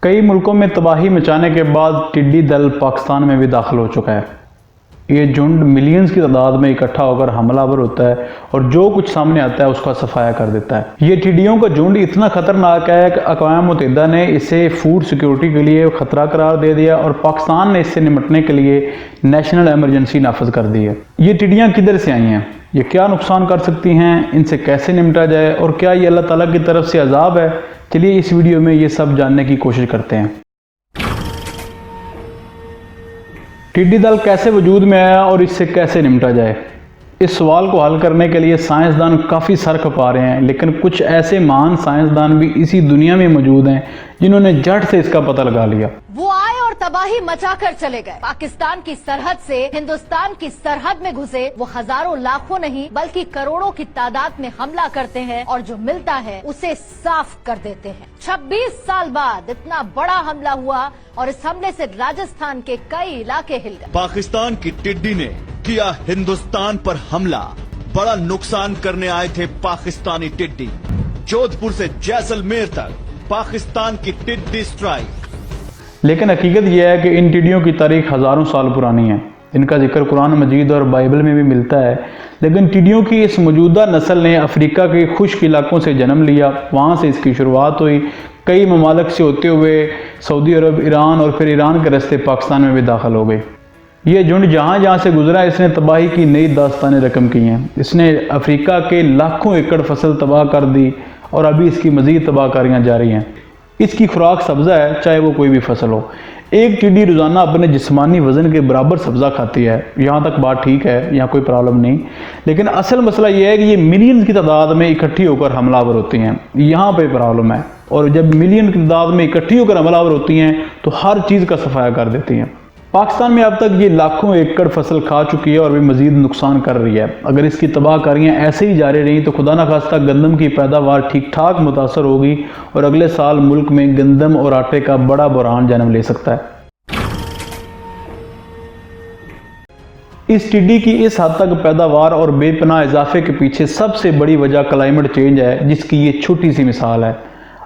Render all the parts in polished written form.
कई मुल्कों में तबाही मचाने के बाद टिड्डी दल पाकिस्तान में भी दाखिल हो चुका है। ये झुंड मिलियंस की तादाद में इकट्ठा होकर हमलावर होता है और जो कुछ सामने आता है उसका सफाया कर देता है। ये टिड्डियों का झुंड इतना खतरनाक है कि अक़वाम मुत्तहिदा ने इसे फूड सिक्योरिटी के लिए खतरा करार दे दिया और पाकिस्तान ने इससे निपटने के लिए नेशनल एमरजेंसी नाफिज कर दी है। ये टिड्डियाँ किधर से आई हैं, ये क्या नुकसान कर सकती हैं, इनसे कैसे निपटा जाए और क्या ये अल्लाह ताला की तरफ से अजाब है, चलिए इस वीडियो में ये सब जानने की कोशिश करते हैं। टिड्डी दल कैसे वजूद में आया और इससे कैसे निपटा जाए, इस सवाल को हल करने के लिए साइंसदान काफ़ी सर खपा रहे हैं, लेकिन कुछ ऐसे महान साइंसदान भी इसी दुनिया में मौजूद हैं जिन्होंने झट से इसका पता लगा लिया। वो आए और तबाही मचाकर चले गए। पाकिस्तान की सरहद से हिंदुस्तान की सरहद में घुसे वो हजारों लाखों नहीं बल्कि करोड़ों की तादाद में हमला करते हैं और जो मिलता है उसे साफ कर देते हैं। 26 साल बाद इतना बड़ा हमला हुआ और इस हमले से राजस्थान के कई इलाके हिल गए। पाकिस्तान की टिड्डी ने किया हिंदुस्तान पर हमला, बड़ा नुकसान करने आए थे पाकिस्तानी टिड्डी। जोधपुर से जैसलमेर तक पाकिस्तान की टिड्डी स्ट्राइक। लेकिन हकीकत यह है कि इन टिड्डियों की तारीख हजारों साल पुरानी है। इनका जिक्र कुरान मजीद और बाइबल में भी मिलता है। लेकिन टिड्डियों की इस मौजूदा नस्ल ने अफ्रीका के खुश्क इलाकों से जन्म लिया, वहाँ से इसकी शुरुआत हुई। कई ममालिक से होते हुए सऊदी अरब, ईरान और फिर ईरान के रास्ते पाकिस्तान में भी दाखिल हो गई। ये झुंड जहाँ जहाँ से गुजरा इसने तबाही की नई दास्तानें रकम की हैं। इसने अफ्रीका के लाखों एकड़ फसल तबाह कर दी और अभी इसकी मजीद तबाहकारियाँ जारी हैं। इसकी खुराक सब्ज़ा है, चाहे वो कोई भी फसल हो। एक टिड्डी रोज़ाना अपने जिस्मानी वज़न के बराबर सब्ज़ा खाती है। यहाँ तक बात ठीक है, यहाँ कोई प्रॉब्लम नहीं। लेकिन असल मसला ये है कि ये मिलियन की तादाद में इकट्ठी होकर हमलावर होती हैं, यहाँ पे प्रॉब्लम है। और जब मिलियन की तादाद में इकट्ठी होकर हमलावर होती हैं तो हर चीज़ का सफाया कर देती हैं। पाकिस्तान में अब तक ये लाखों एकड़ फसल खा चुकी है और भी मजीद नुकसान कर रही है। अगर इसकी तबाहकारियाँ ऐसे ही जारी रहीं तो खुदा न खास्ता गंदम की पैदावार ठीक ठाक मुतासर होगी और अगले साल मुल्क में गंदम और आटे का बड़ा बुरहान जन्म ले सकता है। इस टिड्डी की इस हद तक पैदावार और बेपनाह इजाफे के पीछे सबसे बड़ी वजह क्लाइमेट चेंज है, जिसकी ये छोटी सी मिसाल है।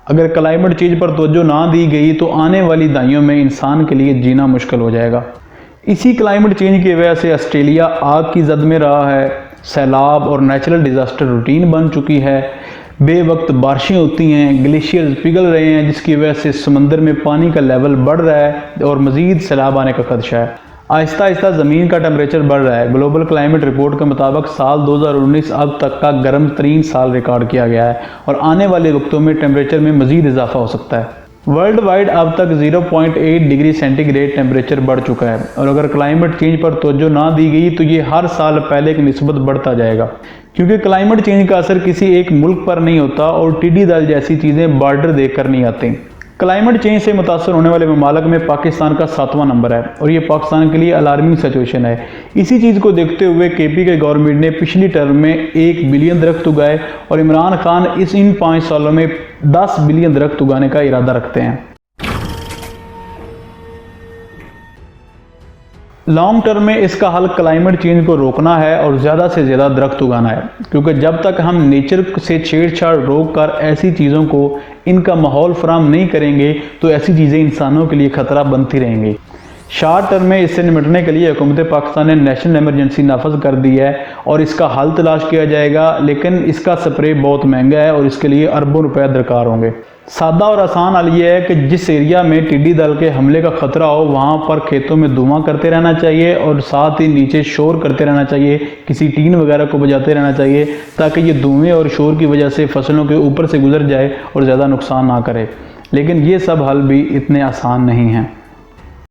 अगर क्लाइमेट चेंज पर तवज्जो ना दी गई तो आने वाली दहाइयों में इंसान के लिए जीना मुश्किल हो जाएगा। इसी क्लाइमेट चेंज की वजह से ऑस्ट्रेलिया आग की जद में रहा है, सैलाब और नेचुरल डिज़ास्टर रूटीन बन चुकी है, बेवक्त बारिशें होती हैं, ग्लेशियर्स पिघल रहे हैं जिसकी वजह से समंदर में पानी का लेवल बढ़ रहा है और मज़ीद सैलाब आने का खदशा है। आहिस्ता आहिस्ता ज़मीन का टेम्परेचर बढ़ रहा है। ग्लोबल क्लाइमेट रिपोर्ट के मुताबिक साल 2019 अब तक का गर्म तरीन साल रिकॉर्ड किया गया है और आने वाले वक्तों में टेम्परेचर में मज़ीद इजाफा हो सकता है। वर्ल्ड वाइड अब तक 0.8 डिग्री सेंटीग्रेड टेम्परेचर बढ़ चुका है और अगर क्लाइमेट चेंज पर तवज्जो ना दी गई तो ये हर साल पहले की निस्बत बढ़ता जाएगा, क्योंकि क्लाइमेट चेंज का असर किसी एक मुल्क पर नहीं होता और टिड्डी दल जैसी चीज़ें बॉर्डर देख कर नहीं आती। क्लाइमेट चेंज से मुतासर होने वाले ममालिक में पाकिस्तान का 7वां नंबर है और ये पाकिस्तान के लिए अलार्मिंग सिचुएशन है। इसी चीज़ को देखते हुए केपी के गवर्नमेंट ने पिछली टर्म में 1 बिलियन दरख्त उगाए और इमरान खान इन 5 सालों में 10 बिलियन दरख्त उगाने का इरादा रखते हैं। लॉन्ग टर्म में इसका हल क्लाइमेट चेंज को रोकना है और ज़्यादा से ज़्यादा दरख्त उगाना है, क्योंकि जब तक हम नेचर से छेड़छाड़ रोक कर ऐसी चीज़ों को इनका माहौल फराहम नहीं करेंगे तो ऐसी चीज़ें इंसानों के लिए ख़तरा बनती रहेंगी। शॉर्ट टर्म में इससे निपटने के लिए हुकूमत पाकिस्तान ने नेशनल एमरजेंसी नाफज कर दी है और इसका हल तलाश किया जाएगा, लेकिन इसका स्प्रे बहुत महंगा है और इसके लिए अरबों रुपए दरकार होंगे। सादा और आसान हल ये है कि जिस एरिया में टिड्डी दल के हमले का खतरा हो वहाँ पर खेतों में धुआं करते रहना चाहिए और साथ ही नीचे शोर करते रहना चाहिए, किसी टीन वगैरह को बजाते रहना चाहिए ताकि ये धुएं और शोर की वजह से फसलों के ऊपर से गुजर जाए और ज़्यादा नुकसान ना करे। लेकिन ये सब हल भी इतने आसान नहीं हैं।